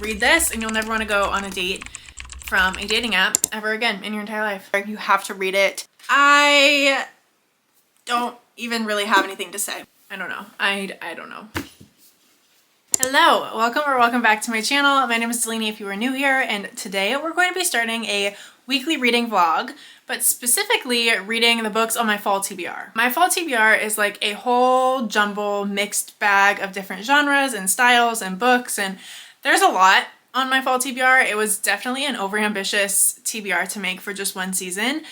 Read this and you'll never want to go on a date from a dating app ever again in your entire life. You have to read it. I don't even really have anything to say. I don't know. I don't know. Hello, welcome back to my channel. My name is Delaney if you are new here, and today we're going to be starting a weekly reading vlog, but specifically reading the books on my fall TBR. My fall TBR is like a whole jumble mixed bag of different genres and styles and books, and there's a lot on my fall TBR. It was definitely an overambitious TBR to make for just one season,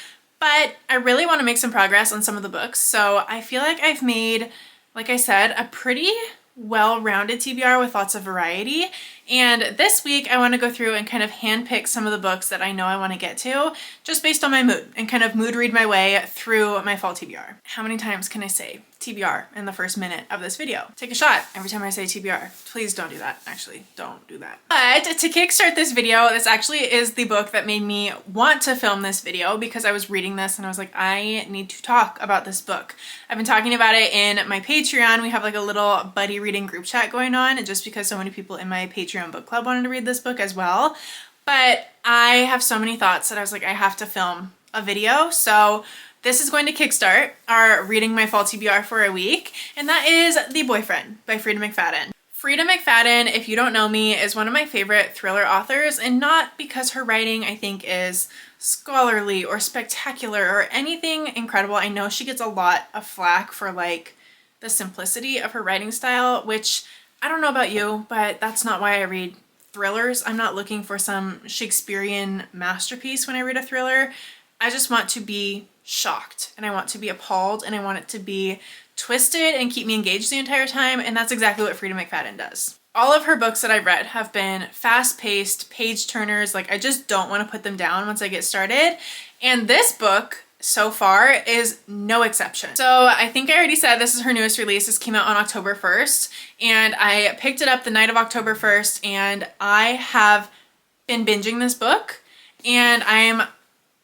but I really want to make some progress on some of the books, so I feel like I've made, like I said, a pretty well-rounded TBR with lots of variety. And this week I want to go through and kind of handpick some of the books that I know I want to get to just based on my mood and kind of mood read my way through my fall TBR. How many times can I say TBR in the first minute of this video? Take a shot every time I say TBR. Please don't do that. Actually, don't do that. But to kickstart this video, this actually is the book that made me want to film this video because I was reading this and I was like, I need to talk about this book. I've been talking about it in my Patreon. We have like a little buddy reading group chat going on, and just because so many people in my Patreon book club wanted to read this book as well. But I have so many thoughts that I was like, I have to film a video. So this is going to kickstart our reading my fall TBR for a week, and that is The Boyfriend by Freida McFadden. Freida McFadden, if you don't know me, is one of my favorite thriller authors, and not because her writing I think is scholarly or spectacular or anything incredible. I know she gets a lot of flack for like the simplicity of her writing style, which I don't know about you, but that's not why I read thrillers. I'm not looking for some Shakespearean masterpiece when I read a thriller. I just want to be shocked, and I want to be appalled, and I want it to be twisted and keep me engaged the entire time, and that's exactly what Freida McFadden does. All of her books that I've read have been fast-paced, page-turners. Like, I just don't want to put them down once I get started, and this book so far is no exception. So I think I already said this is her newest release. This came out on October 1st, and I picked it up the night of October 1st, and I have been binging this book, and I'm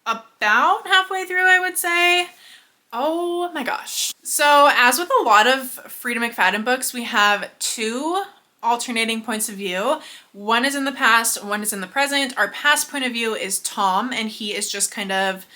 about halfway through, I would say. Oh my gosh. So as with a lot of Freida McFadden books, we have two alternating points of view. One is in the past, one is in the present. Our past point of view is Tom, and he is just kind of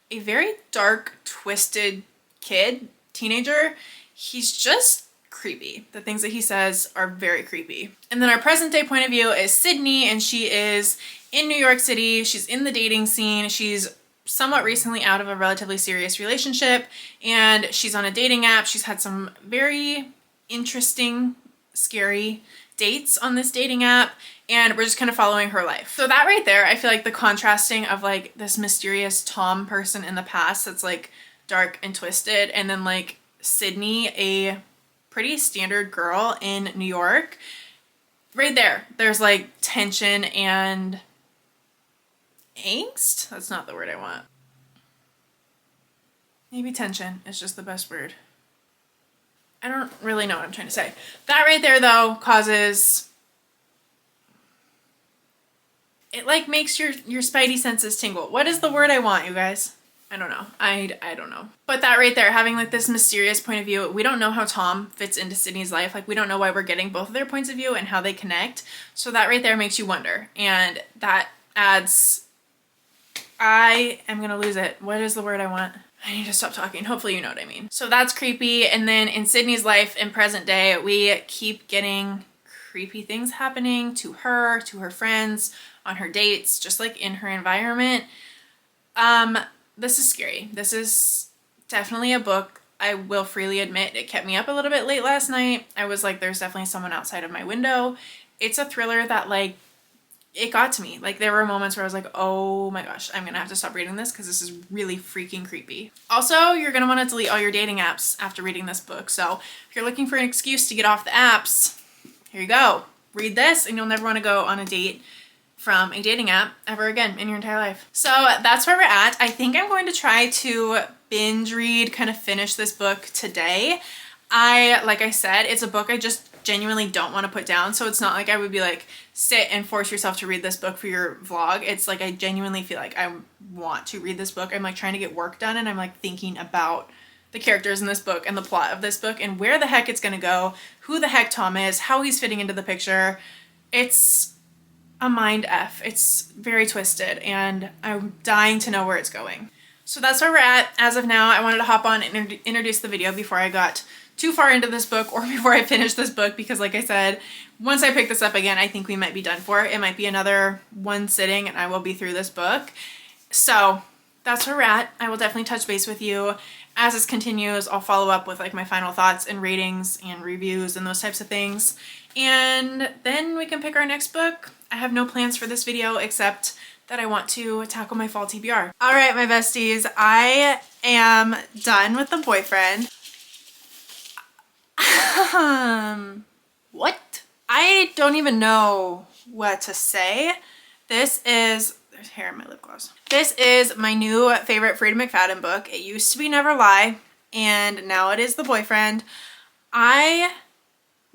a very dark, twisted kid, teenager. He's just creepy. The things that he says are very creepy. And then our present day point of view is Sydney, and she is in New York City. She's in the dating scene. She's somewhat recently out of a relatively serious relationship, and she's on a dating app. She's had some very interesting, scary dates on this dating app, and we're just kind of following her life. So that right there, I feel like the contrasting of like this mysterious Tom person in the past that's like dark and twisted, and then like Sydney, a pretty standard girl in New York. Right there, there's like tension and angst? That's not the word I want. Maybe tension is just the best word. I don't really know what I'm trying to say. That right there though causes, it like makes your spidey senses tingle. What is the word I want, you guys? I don't know. I don't know. But that right there, having like this mysterious point of view, we don't know how Tom fits into Sydney's life. Like, we don't know why we're getting both of their points of view and how they connect. So that right there makes you wonder. And that adds, I am gonna lose it. What is the word I want? I need to stop talking. Hopefully you know what I mean. So that's creepy. And then in Sydney's life in present day, we keep getting creepy things happening to her friends, on her dates, just like in her environment. This is scary. This is definitely a book. I will freely admit it kept me up a little bit late last night. I was like, there's definitely someone outside of my window. It's a thriller that like, it got to me. Like, there were moments where I was like, oh my gosh, I'm gonna have to stop reading this because this is really freaking creepy. Also, you're gonna want to delete all your dating apps after reading this book. So if you're looking for an excuse to get off the apps, here you go. Read this and you'll never want to go on a date from a dating app ever again in your entire life. So that's where we're at. I think I'm going to try to binge read, kind of finish this book today. Like I said, it's a book I just genuinely don't want to put down. So it's not like I would be like, sit and force yourself to read this book for your vlog. It's like, I genuinely feel like I want to read this book. I'm like trying to get work done, and I'm like thinking about the characters in this book and the plot of this book and where the heck it's gonna go, who the heck Tom is, how he's fitting into the picture. It's a mind F. It's very twisted and I'm dying to know where it's going. So that's where we're at as of now. I wanted to hop on and introduce the video before I got too far into this book or before I finished this book, because like I said, once I pick this up again, I think we might be done for. It might be another one sitting and I will be through this book. So that's where we're at. I will definitely touch base with you as this continues. I'll follow up with like my final thoughts and ratings and reviews and those types of things. And then we can pick our next book. I have no plans for this video except that I want to tackle my fall TBR. All right, my besties, I am done with The Boyfriend. What? I don't even know what to say. This is, there's hair in my lip gloss. This is my new favorite Frida McFadden book. It used to be Never Lie, and now it is The Boyfriend. I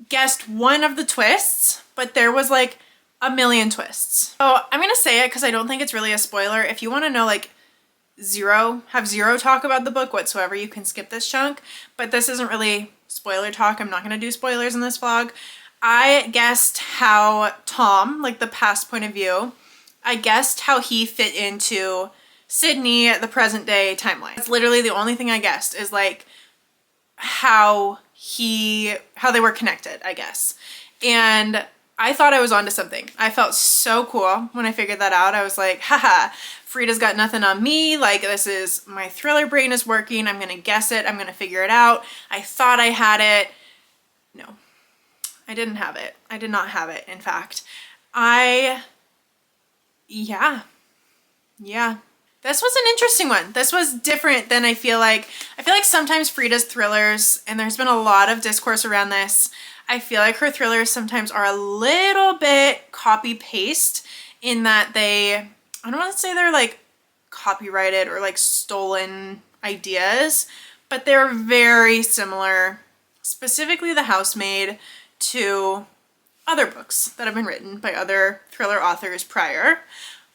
guessed one of the twists, but there was like a million twists. So I'm gonna say it because I don't think it's really a spoiler. If you want to know like have zero talk about the book whatsoever, you can skip this chunk, but this isn't really spoiler talk. I'm not gonna do spoilers in this vlog. I guessed how Tom, like the past point of view, I guessed how he fit into Sydney, the present day timeline. That's literally the only thing I guessed, is like how they were connected, I guess. And I thought I was onto something. I felt so cool when I figured that out. I was like, haha, Frida's got nothing on me. Like, this is, my thriller brain is working. I'm gonna guess it. I'm gonna figure it out. I thought I had it. No, I didn't have it. I did not have it, in fact. Yeah. This was an interesting one. This was different than I feel like sometimes Frida's thrillers, and there's been a lot of discourse around this, I feel like her thrillers sometimes are a little bit copy-paste in that I don't want to say they're like copyrighted or like stolen ideas, but they're very similar, specifically The Housemaid, to other books that have been written by other thriller authors prior.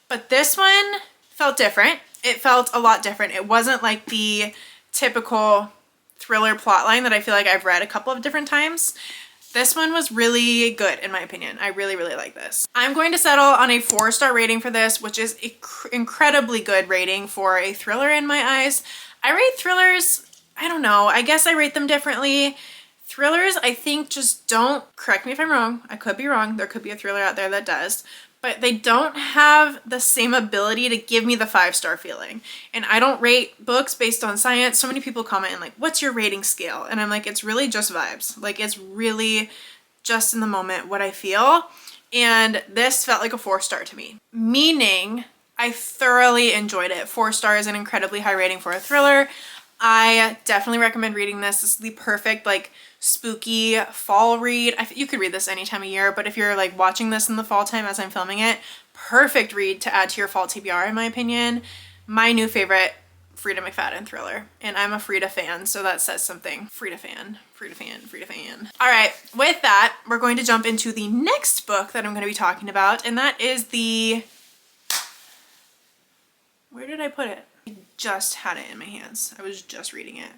But this one felt different. It felt a lot different. It wasn't like the typical thriller plotline that I feel like I've read a couple of different times. This one was really good in my opinion. I really, really like this. I'm going to settle on a 4-star rating for this, which is incredibly good rating for a thriller in my eyes. I rate thrillers, I don't know, I guess I rate them differently. Thrillers, I think, just don't, correct me if I'm wrong, I could be wrong, there could be a thriller out there that does, but they don't have the same ability to give me the 5-star feeling. And I don't rate books based on science. So many people comment and like, what's your rating scale? And I'm like, it's really just vibes. Like, it's really just in the moment what I feel. And this felt like a 4-star to me, meaning I thoroughly enjoyed it. 4 stars is an incredibly high rating for a thriller. I definitely recommend reading this. This is the perfect like spooky fall read. You could read this any time of year, but if you're like watching this in the fall time as I'm filming it, perfect read to add to your fall TBR in my opinion. My new favorite Frida McFadden thriller, and I'm a Frida fan, so that says something. Frida fan. All right, with that, we're going to jump into the next book that I'm going to be talking about, and that is where did I put it? I just had it in my hands. I was just reading it.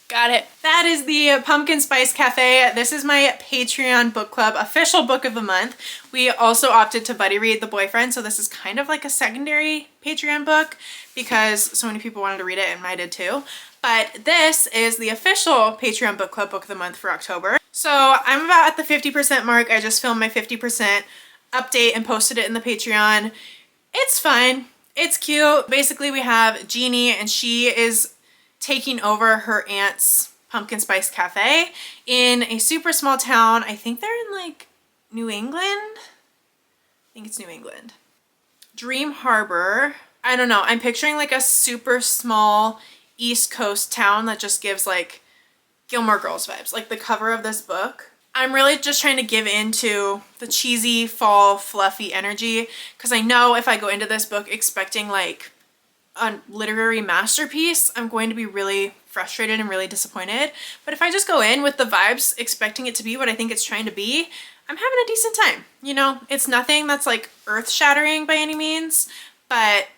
Got it. That is the Pumpkin Spice Cafe. This is my Patreon book club official book of the month. We also opted to buddy read The Boyfriend, so this is kind of like a secondary Patreon book because so many people wanted to read it and I did too. But this is the official Patreon book club book of the month for October. So I'm about at the 50% mark. I just filmed my 50% update and posted it in the Patreon. It's fine. It's cute. Basically, we have Jeannie and she is taking over her aunt's Pumpkin Spice Cafe in a super small town. I think they're in like New England. I think it's New England. Dream Harbor. I don't know. I'm picturing like a super small East Coast town that just gives like Gilmore Girls vibes. Like the cover of this book. I'm really just trying to give into the cheesy fall fluffy energy because I know if I go into this book expecting like a literary masterpiece, I'm going to be really frustrated and really disappointed. But if I just go in with the vibes expecting it to be what I think it's trying to be, I'm having a decent time. You know, it's nothing that's like earth-shattering by any means, but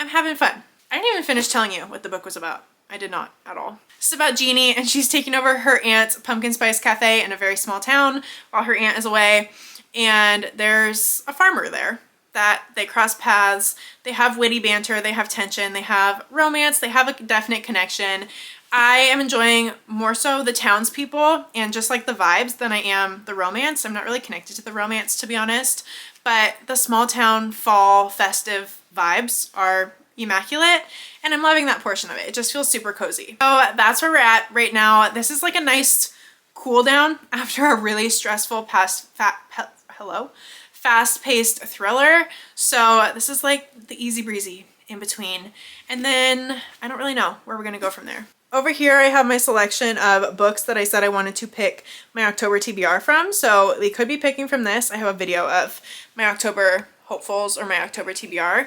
I'm having fun. I didn't even finish telling you what the book was about. I did not at all. It's about Jeannie and she's taking over her aunt's Pumpkin Spice Cafe in a very small town while her aunt is away. and there's a farmer there that they cross paths. They have witty banter, they have tension, they have romance, they have a definite connection. I am enjoying more so the townspeople and just like the vibes than I am the romance. I'm not really connected to the romance, to be honest, but the small town fall festive vibes are immaculate, and I'm loving that portion of it. It just feels super cozy. So that's where we're at right now. This is like a nice cool down after a really stressful fast-paced thriller. So this is like the easy breezy in between. And then I don't really know where we're gonna go from there. Over here I have my selection of books that I said I wanted to pick my October TBR from. So we could be picking from this. I have a video of my October hopefuls or my October TBR.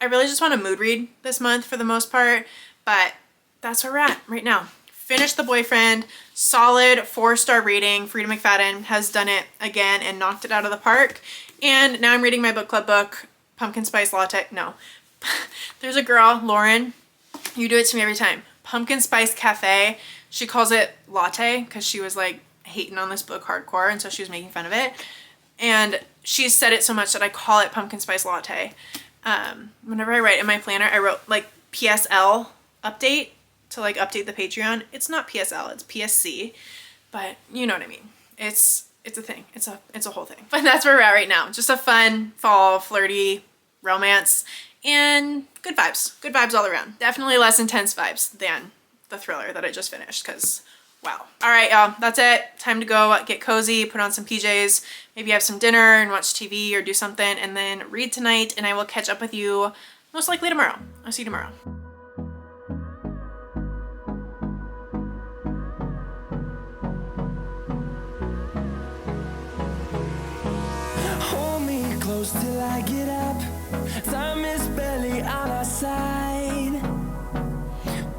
I really just want to mood read this month for the most part, but that's where we're at right now. Finished The Boyfriend, solid 4-star rating. Frida McFadden has done it again and knocked it out of the park. And now I'm reading my book club book, Pumpkin Spice Latte. No, there's a girl, Lauren, you do it to me every time. Pumpkin Spice Cafe. She calls it latte because she was like hating on this book hardcore, and so she was making fun of it. And she said it so much that I call it Pumpkin Spice Latte. Whenever I write in my planner, I wrote like PSL update to like update the Patreon. It's not PSL, it's PSC, but you know what I mean. It's a thing. It's a whole thing. But that's where we're at right now. Just a fun fall flirty romance and good vibes. Good vibes all around. Definitely less intense vibes than the thriller that I just finished because wow. All right, y'all, that's it. Time to go get cozy, put on some PJs, maybe have some dinner and watch TV or do something, and then read tonight, and I will catch up with you most likely tomorrow. I'll see you tomorrow. Hold me close till I get up. Time is barely on our side.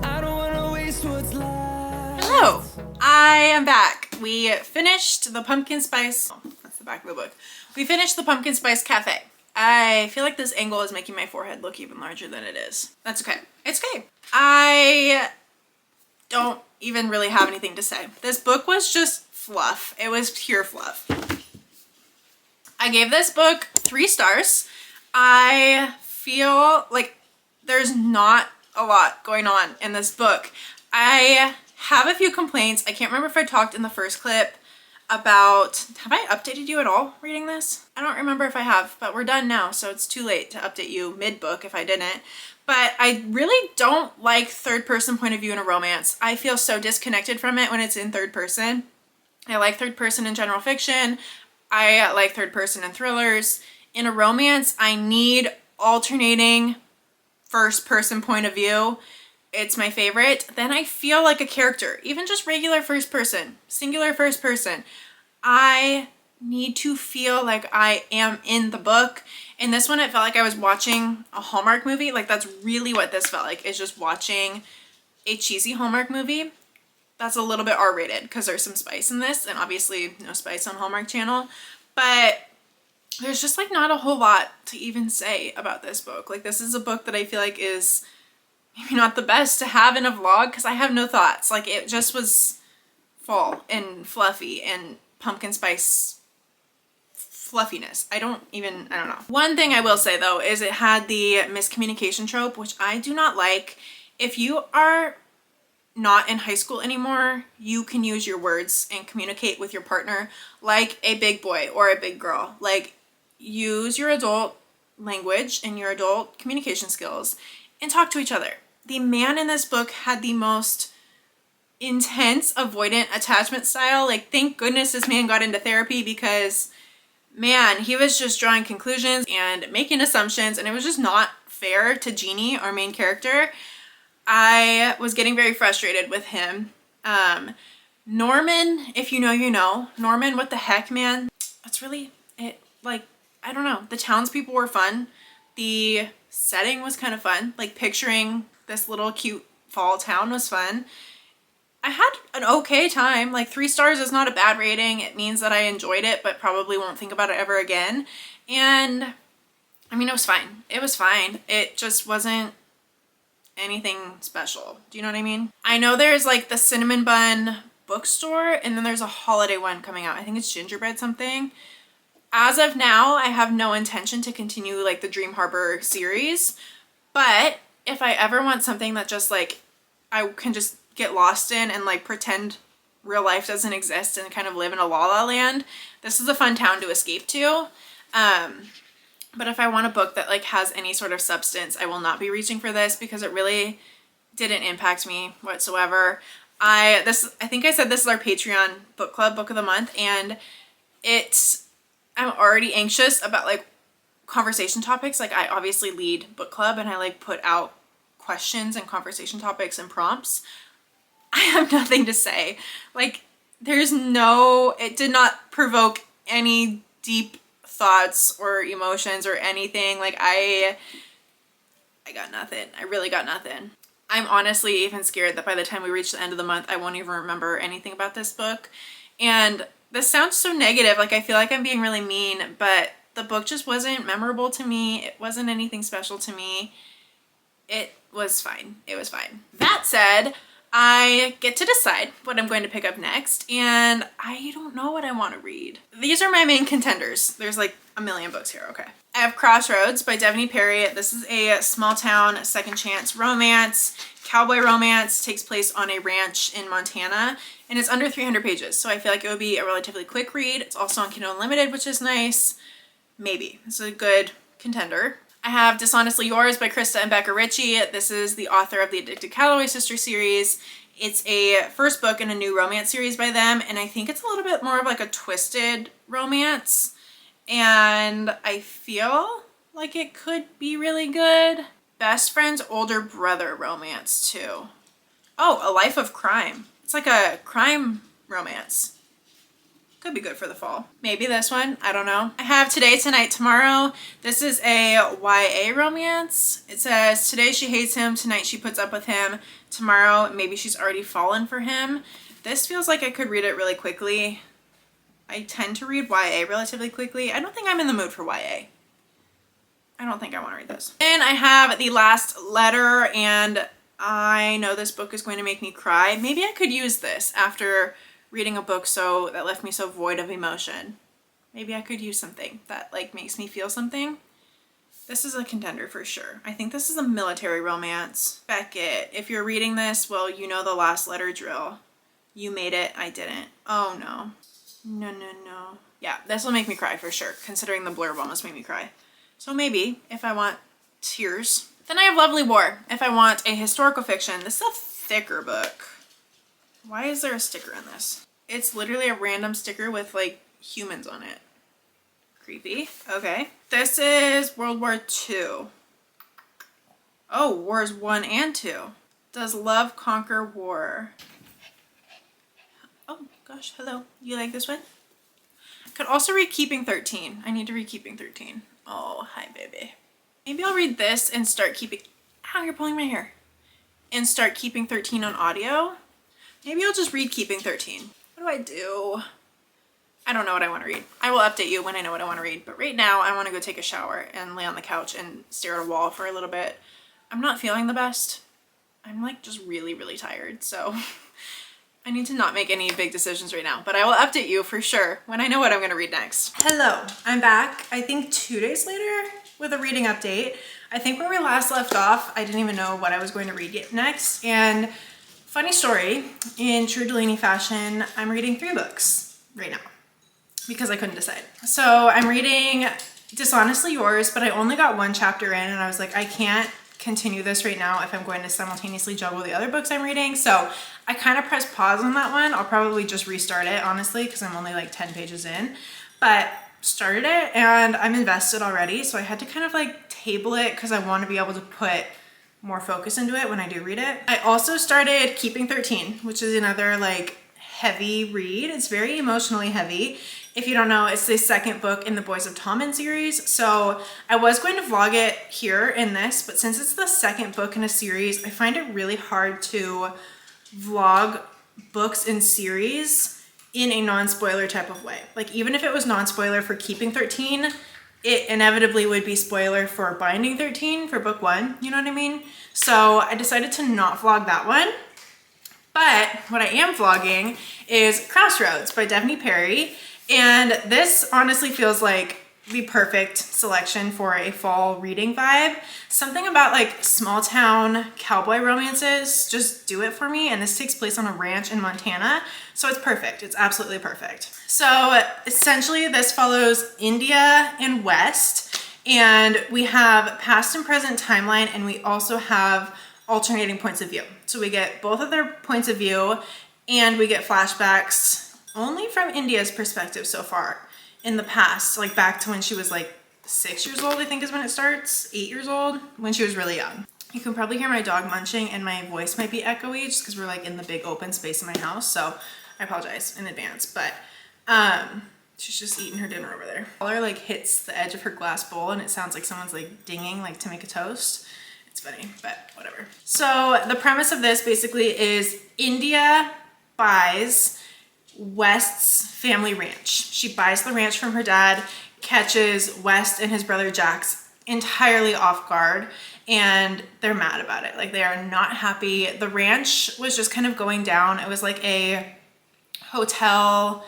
I don't wanna waste what's left. Hello. I am back. We finished the Pumpkin Spice, oh, that's the back of the book. We finished the Pumpkin Spice Cafe. I feel like this angle is making my forehead look even larger than it is. That's okay. It's okay. I don't even really have anything to say. This book was just fluff. It was pure fluff. I gave this book 3 stars. I feel like there's not a lot going on in this book. I have a few complaints. I can't remember if I talked in the first clip about, have I updated you at all reading this? I don't remember if I have, but we're done now, so it's too late to update you mid-book if I didn't. But I really don't like third-person point of view in a romance. I feel so disconnected from it when it's in third person. I like third person in general fiction. I like third person in thrillers. In a romance, I need alternating first person point of view. It's my favorite. Then I feel like a character, even just regular first person, singular first person. I need to feel like I am in the book. In this one, it felt like I was watching a Hallmark movie. Like that's really what this felt like, is just watching a cheesy Hallmark movie. That's a little bit R-rated because there's some spice in this, and obviously no spice on Hallmark Channel. But there's just like not a whole lot to even say about this book. Like this is a book that I feel like is maybe not the best to have in a vlog because I have no thoughts. Like it just was fall and fluffy and pumpkin spice fluffiness. I don't know. One thing I will say though is it had the miscommunication trope, which I do not like. If you are not in high school anymore, you can use your words and communicate with your partner like a big boy or a big girl. Like use your adult language and your adult communication skills and talk to each other. The man in this book had the most intense avoidant attachment style. Like thank goodness this man got into therapy because man, he was just drawing conclusions and making assumptions, and it was just not fair to Jeannie, our main character. I was getting very frustrated with him. Norman, if you know, you know. Norman, what the heck, man? That's really it. Like, I don't know. The townspeople were fun. The setting was kind of fun. Like, picturing this little cute fall town was fun. I had an okay time. Like 3 stars is not a bad rating. It means that I enjoyed it, but probably won't think about it ever again. And I mean, it was fine. It was fine. It just wasn't anything special. Do you know what I mean? I know there's like the Cinnamon Bun bookstore, and then there's a holiday one coming out. I think it's gingerbread something. As of now, I have no intention to continue like the Dream Harbor series, but if I ever want something that just like I can just get lost in and like pretend real life doesn't exist and kind of live in a la la land, this is a fun town to escape to. But if I want a book that like has any sort of substance, I will not be reaching for this because it really didn't impact me whatsoever. I think I said this is our Patreon book club book of the month, and I'm already anxious about like conversation topics. Like I obviously lead book club and I like put out questions and conversation topics and prompts. I have nothing to say. Like it did not provoke any deep thoughts or emotions or anything. Like I got nothing. I really got nothing. I'm honestly even scared that by the time we reach the end of the month, I won't even remember anything about this book. And this sounds so negative. Like I feel like I'm being really mean, but the book just wasn't memorable to me. It wasn't anything special to me. It was fine. It was fine. That said, I get to decide what I'm going to pick up next, and I don't know what I want to read. These are my main contenders. There's like a million books here, okay. I have Crossroads by Devney Perry. This is a small town second chance romance, cowboy romance, takes place on a ranch in Montana, and it's under 300 pages, so I feel like it would be a relatively quick read. It's also on Kindle Unlimited, which is nice. Maybe. It's a good contender. I have Dishonestly Yours by Krista and Becca Ritchie. This is the author of the Addicted Calloway Sister series. It's a first book in a new romance series by them, and I think it's a little bit more of like a twisted romance, and I feel like it could be really good. Best friend's older brother romance too. Oh, A Life of Crime. It's like a crime romance. Could be good for the fall. Maybe this one, I don't know. I have Today, Tonight, Tomorrow. This is a YA romance. It says, today she hates him, tonight she puts up with him, tomorrow maybe she's already fallen for him. This feels like I could read it really quickly. I tend to read YA relatively quickly. I don't think I'm in the mood for YA. I don't think I want to read this. And I have The Last Letter, and I know this book is going to make me cry. Maybe I could use this after reading a book that left me so void of emotion. Maybe I could use something that like makes me feel something. This is a contender for sure. I think this is a military romance. Beckett, if you're reading this, well, you know the last letter drill. You made it, I didn't. Oh no. No. Yeah, this will make me cry for sure, considering the blurb almost made me cry. So maybe if I want tears. Then I have Lovely War if I want a historical fiction. This is a thicker book. Why is there a sticker in this? It's literally a random sticker with like humans on it. Creepy. Okay. This is World War II. Oh, Wars 1 and 2. Does love conquer war? Oh gosh, hello. You like this one? I could also read Keeping 13. I need to read Keeping 13. Oh, hi baby. Maybe I'll read this and start keeping... Ow, you're pulling my hair. And start Keeping 13 on audio. Maybe I'll just read Keeping 13. What do I do? I don't know what I want to read. I will update you when I know what I want to read. But right now I want to go take a shower and lay on the couch and stare at a wall for a little bit. I'm not feeling the best. I'm like just really, really tired. So I need to not make any big decisions right now. But I will update you for sure when I know what I'm going to read next. Hello, I'm back. I think 2 days later with a reading update. I think where we last left off, I didn't even know what I was going to read next. And funny story, in true Delaney fashion, I'm reading 3 books right now because I couldn't decide. So I'm reading Dishonestly Yours, but I only got 1 chapter in and I was like, I can't continue this right now if I'm going to simultaneously juggle the other books I'm reading. So I kind of pressed pause on that one. I'll probably just restart it, honestly, because I'm only like 10 pages in. But started it and I'm invested already. So I had to kind of like table it because I want to be able to put more focus into it when I do read it. I also started Keeping 13, which is another like heavy read. It's very emotionally heavy. If you don't know, it's the second book in the Boys of Tommen series. So I was going to vlog it here in this, but since it's the second book in a series, I find it really hard to vlog books in series in a non-spoiler type of way. Like even if it was non-spoiler for Keeping 13, it inevitably would be spoiler for Binding 13 for book 1, you know what I mean? So I decided to not vlog that one. But what I am vlogging is Crossroads by Devney Perry. And this honestly feels like the perfect selection for a fall reading vibe. Something about like small town cowboy romances just do it for me. And this takes place on a ranch in Montana. So it's perfect. It's absolutely perfect. So essentially this follows India and West, and we have past and present timeline, and we also have alternating points of view. So we get both of their points of view, and we get flashbacks only from India's perspective so far in the past, like back to when she was like 6 years old, I think is when it starts, 8 years old, when she was really young. You can probably hear my dog munching and my voice might be echoey just because we're like in the big open space in my house. So I apologize in advance, but she's just eating her dinner over there. Collar like hits the edge of her glass bowl and it sounds like someone's like dinging like to make a toast. It's funny, but whatever. So the premise of this basically is India buys West's family ranch. She buys the ranch from her dad, catches West and his brother Jax entirely off guard, and they're mad about it. Like they are not happy. The ranch was just kind of going down. It was like a hotel,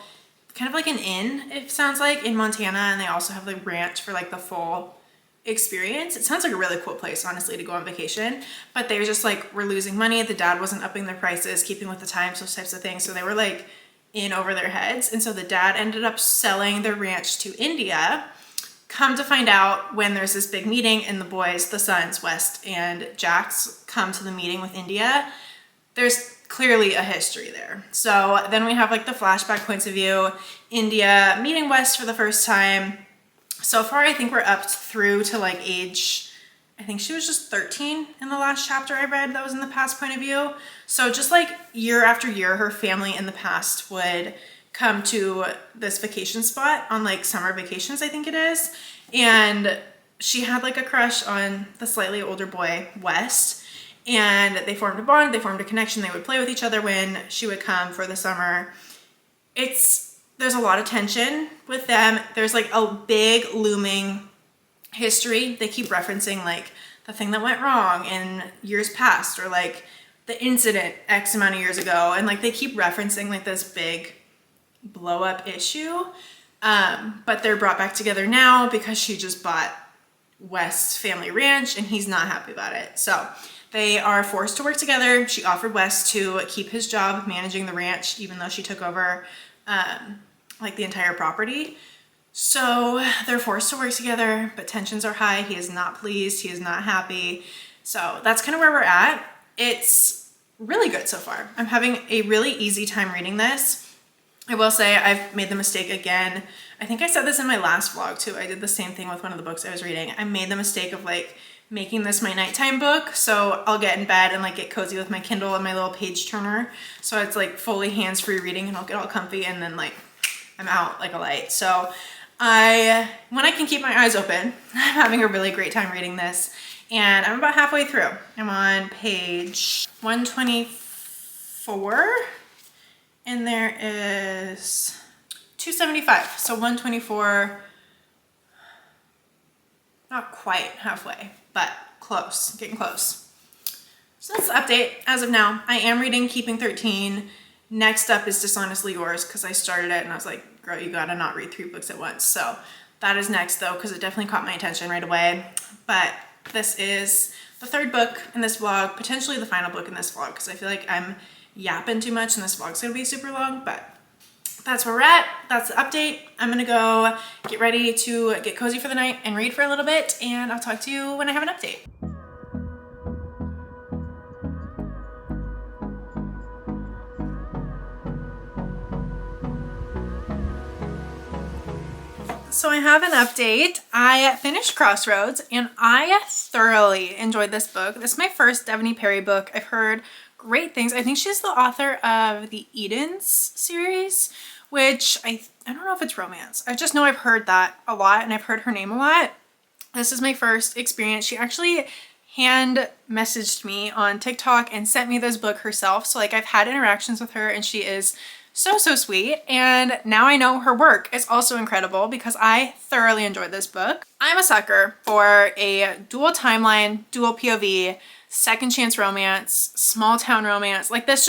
kind of like an inn, it sounds like, in Montana, and they also have the ranch for like the full experience. It sounds like a really cool place, honestly, to go on vacation, but they were just like, we're losing money. The dad wasn't upping their prices, keeping with the times, those types of things. So they were like in over their heads. And so the dad ended up selling their ranch to India. Come to find out, when there's this big meeting and the boys, the sons, West and Jax, come to the meeting with India, there's clearly a history there. So then we have like the flashback points of view, India meeting West for the first time. So far, I think we're up through to like age, I think she was just 13 in the last chapter I read that was in the past point of view. So just like year after year, her family in the past would come to this vacation spot on like summer vacations, I think it is. And she had like a crush on the slightly older boy, West. And they formed a bond, they formed a connection. They would play with each other when she would come for the summer. There's a lot of tension with them. There's like a big looming history. They keep referencing like the thing that went wrong in years past, or like the incident X amount of years ago. And like they keep referencing like this big blow up issue. But they're brought back together now because she just bought West's family ranch and he's not happy about it. So they are forced to work together. She offered West to keep his job managing the ranch, even though she took over like the entire property. So they're forced to work together, but tensions are high. He is not pleased. He is not happy. So that's kind of where we're at. It's really good so far. I'm having a really easy time reading this. I will say I've made the mistake again. I think I said this in my last vlog too. I did the same thing with one of the books I was reading. I made the mistake of like making this my nighttime book. So I'll get in bed and like get cozy with my Kindle and my little page turner. So it's like fully hands-free reading and I'll get all comfy and then like I'm out like a light. So when I can keep my eyes open, I'm having a really great time reading this. And I'm about halfway through. I'm on page 124 and there is 275. So 124, not quite halfway, but close, getting close. So that's the update as of now. I am reading Keeping 13. Next up is Dishonestly Yours because I started it and I was like, girl, you gotta not read 3 books at once. So that is next though, because it definitely caught my attention right away. But this is the 3rd book in this vlog, potentially the final book in this vlog, because I feel like I'm yapping too much and this vlog's gonna be super long, but that's where we're at. That's the update. I'm gonna go get ready to get cozy for the night and read for a little bit, and I'll talk to you when I have an update. So I have an update. I finished Crossroads and I thoroughly enjoyed this book. This is my first Devanny Perry book. I've heard great things. I think she's the author of the Edens series, which I don't know if it's romance. I just know I've heard that a lot and I've heard her name a lot. This is my first experience. She actually hand messaged me on TikTok and sent me this book herself. So like I've had interactions with her and she is so sweet, and now I know her work is also incredible because I thoroughly enjoyed this book. I'm a sucker for a dual timeline, dual POV, second chance romance, small town romance. Like this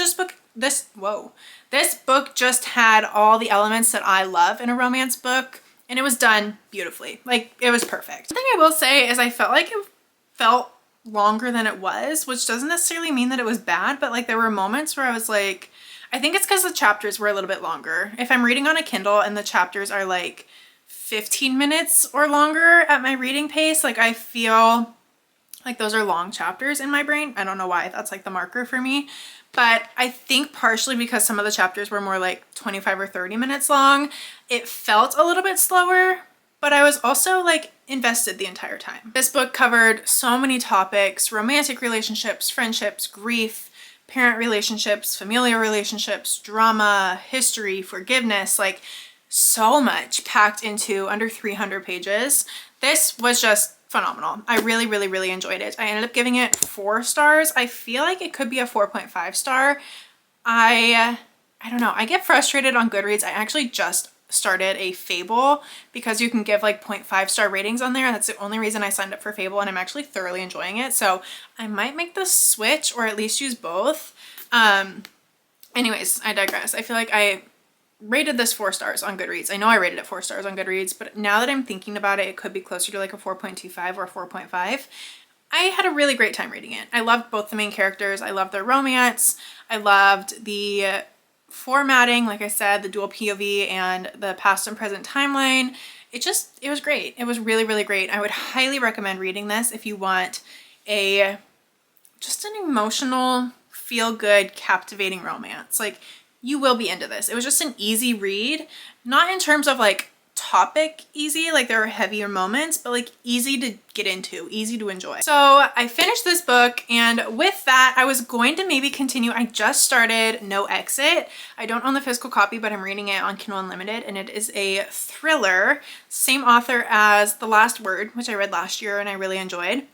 This book just had all the elements that I love in a romance book, and it was done beautifully. Like, it was perfect. One thing I will say is I felt like it felt longer than it was, which doesn't necessarily mean that it was bad, but like there were moments where I was like, I think it's because the chapters were a little bit longer. If I'm reading on a Kindle and the chapters are like 15 minutes or longer at my reading pace, like I feel like those are long chapters in my brain. I don't know why, that's like the marker for me. But I think partially because some of the chapters were more like 25 or 30 minutes long, it felt a little bit slower, but I was also like invested the entire time. This book covered so many topics: romantic relationships, friendships, grief, parent relationships, familial relationships, drama, history, forgiveness, like so much packed into under 300 pages. This was just phenomenal. I really, really, really enjoyed it. I ended up giving it 4 stars. I feel like it could be a 4.5 star. I don't know. I get frustrated on Goodreads. I actually just started a Fable because you can give like 0.5 star ratings on there. That's the only reason I signed up for Fable, and I'm actually thoroughly enjoying it. So I might make the switch or at least use both. Anyways, I digress. I feel like I rated this 4 stars on Goodreads. I know I rated it 4 stars on Goodreads, but now that I'm thinking about it, it could be closer to like a 4.25 or a 4.5. I had a really great time reading it. I loved both the main characters. I loved their romance. I loved the formatting, like I said, the dual POV and the past and present timeline. It was great. It was really, really great. I would highly recommend reading this if you want just an emotional, feel-good, captivating romance. Like, you will be into this. It was just an easy read, not in terms of like topic easy, like there are heavier moments, but like easy to get into, easy to enjoy. So I finished this book, and with that I was going to maybe continue. I just started No Exit. I don't own the physical copy, but I'm reading it on Kindle Unlimited, and it is a thriller, same author as The Last Word, which I read last year and I really enjoyed.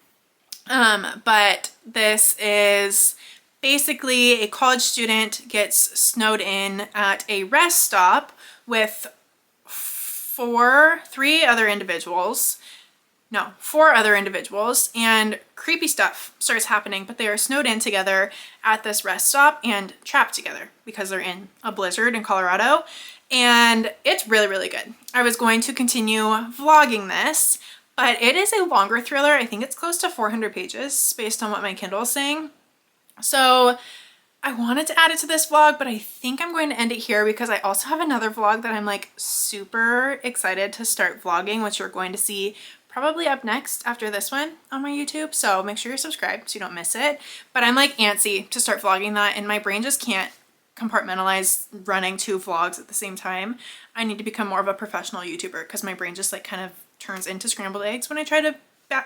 But this is basically a college student gets snowed in at a rest stop with four other individuals, and creepy stuff starts happening, but they are snowed in together at this rest stop and trapped together because they're in a blizzard in Colorado, and it's really, really good. I was going to continue vlogging this, but it is a longer thriller. I think it's close to 400 pages based on what my Kindle is saying. So I wanted to add it to this vlog, but I think I'm going to end it here because I also have another vlog that I'm like super excited to start vlogging, which you're going to see probably up next after this one on my YouTube. So make sure you're subscribed so you don't miss it. But I'm like antsy to start vlogging that, and my brain just can't compartmentalize running 2 vlogs at the same time. I need to become more of a professional YouTuber because my brain just like kind of turns into scrambled eggs when I try to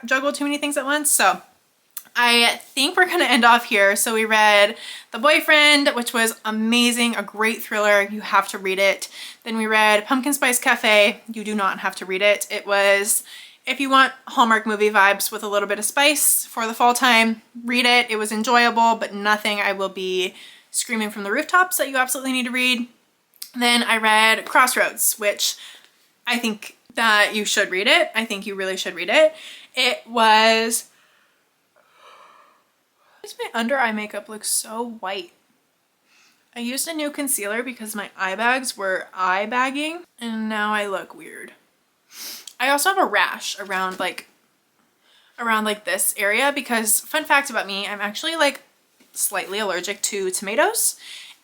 juggle too many things at once. So I think we're going to end off here. So we read The Boyfriend, which was amazing, a great thriller. You have to read it. Then we read Pumpkin Spice Cafe. You do not have to read it. It was, if you want Hallmark movie vibes with a little bit of spice for the fall time, read it. It was enjoyable, but nothing I will be screaming from the rooftops that you absolutely need to read. Then I read Crossroads, which I think that you should read it. I think you really should read it. It was... My under eye makeup looks so white. I used a new concealer because my eye bags were eye bagging, and now I look weird. I also have a rash around like this area because, fun fact about me, I'm actually like slightly allergic to tomatoes,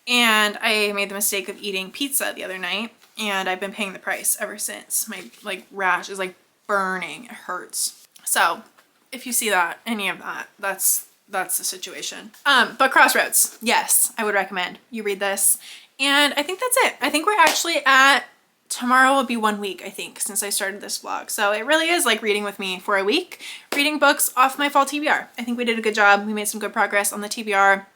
and I made the mistake of eating pizza the other night, and I've been paying the price ever since. My like rash is like burning. It hurts. So if you see that, any of that, that's the situation. But Crossroads, yes, I would recommend you read this. And I think that's it. I think we're actually at, tomorrow will be 1 week, I think, since I started this vlog. So it really is like reading with me for a week, reading books off my fall TBR. I think we did a good job. We made some good progress on the TBR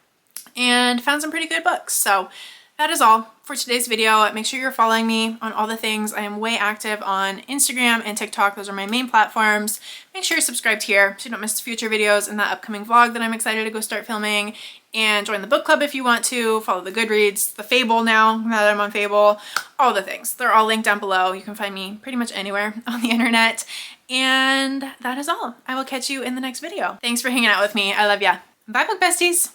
and found some pretty good books. So that is all for today's video. Make sure you're following me on all the things. I am way active on Instagram and TikTok. Those are my main platforms. Make sure you're subscribed here so you don't miss future videos and that upcoming vlog that I'm excited to go start filming. And join the book club if you want to. Follow the Goodreads, the Fable now that I'm on Fable. All the things. They're all linked down below. You can find me pretty much anywhere on the internet. And that is all. I will catch you in the next video. Thanks for hanging out with me. I love ya. Bye, book besties.